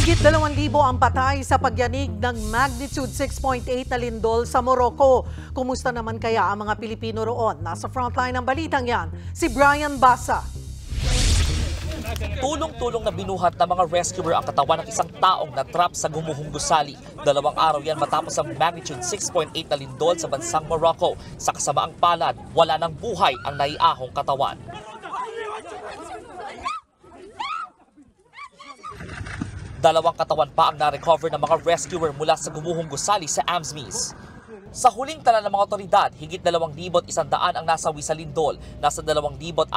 Higit 2,000 ang patay sa pagyanig ng magnitude 6.8 na lindol sa Morocco. Kumusta naman kaya ang mga Pilipino roon? Nasa frontline ng balitang yan, si Brian Basa. Tulong-tulong na binuhat ng mga rescuer ang katawan ng isang taong na-trap sa gumuhong gusali. 2 araw yan matapos ang magnitude 6.8 na lindol sa bansang Morocco. Sa kasamaang palad, wala ng buhay ang naiahong katawan. Dalawang katawan pa ang na-recover ng mga rescuer mula sa gumuhong gusali sa Amsmis. Sa huling tala ng mga otoridad, higit 2,100 ang nasawi sa lindol. Nasa 2,400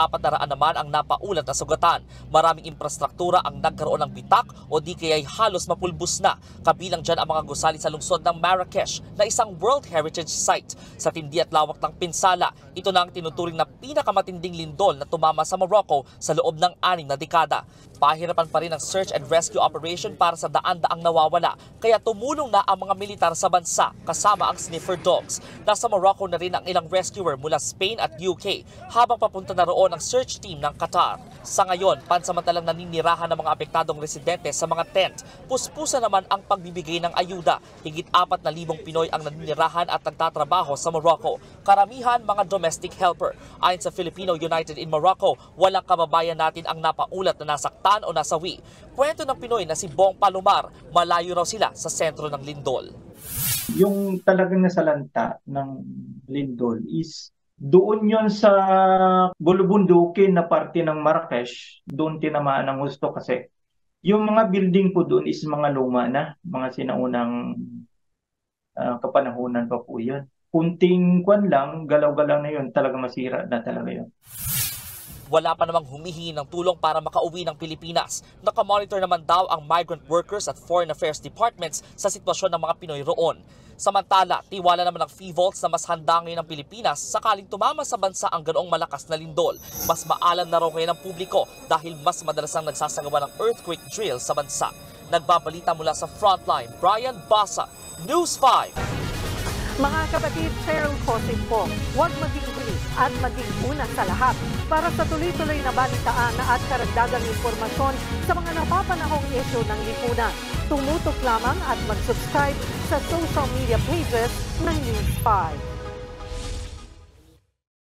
naman ang napaulat na sugatan. Maraming infrastruktura ang nagkaroon ng bitak o di kaya'y halos mapulbos na. Kabilang dyan ang mga gusali sa lungsod ng Marrakesh na isang World Heritage Site. Sa tindi at lawak ng pinsala, ito na ang tinuturing na pinakamatinding lindol na tumama sa Morocco sa loob ng 6 na dekada. Pahirapan pa rin ang search and rescue operation para sa daan-daang nawawala. Kaya tumulong na ang mga militar sa bansa kasama ang sniffer dogs. Nasa Morocco na rin ang ilang rescuer mula Spain at UK habang papunta na roon ang search team ng Qatar. Sa ngayon, pansamantalang naninirahan ng mga apektadong residente sa mga tent. Puspusa naman ang pagbibigay ng ayuda. Higit 4,000 Pinoy ang naninirahan at nagtatrabaho sa Morocco. Karamihan mga domestic helper. Ayon sa Filipino United in Morocco, walang kababayan natin ang napaulat na nasaktan o nasawi. Kwento ng Pinoy na si Bong Palomar, malayo raw sila sa sentro ng lindol. Yung talagang nasalanta ng lindol is doon yon sa bulubundukin na parte ng Marrakesh, doon tinamaan ng gusto kasi yung mga building po doon is mga luma na, mga sinaunang kapanahunan pa po yun. Kunting kwan lang, galaw-galaw na yun, talaga masira na talaga yun. Wala pa namang humihingi ng tulong para makauwi ng Pilipinas. Nakamonitor naman daw ang migrant workers at foreign affairs departments sa sitwasyon ng mga Pinoy roon. Samantala, tiwala naman ng FIVOLTS na mas handa ngayon ang Pilipinas sakaling tumama sa bansa ang ganoong malakas na lindol. Mas maalam na raw ngayon ng publiko dahil mas madalas ang nagsasagawa ng earthquake drill sa bansa. Nagbabalita mula sa Frontline, Brian Basa, News 5. Mga kapatid, Cheryl Cosing po, huwag maging huli at maging una sa lahat para sa tuloy-tuloy na balitaan at karagdagang impormasyon sa mga napapanahong isyu ng lipunan. Tumutok lamang at mag-subscribe sa social media pages ng News 5.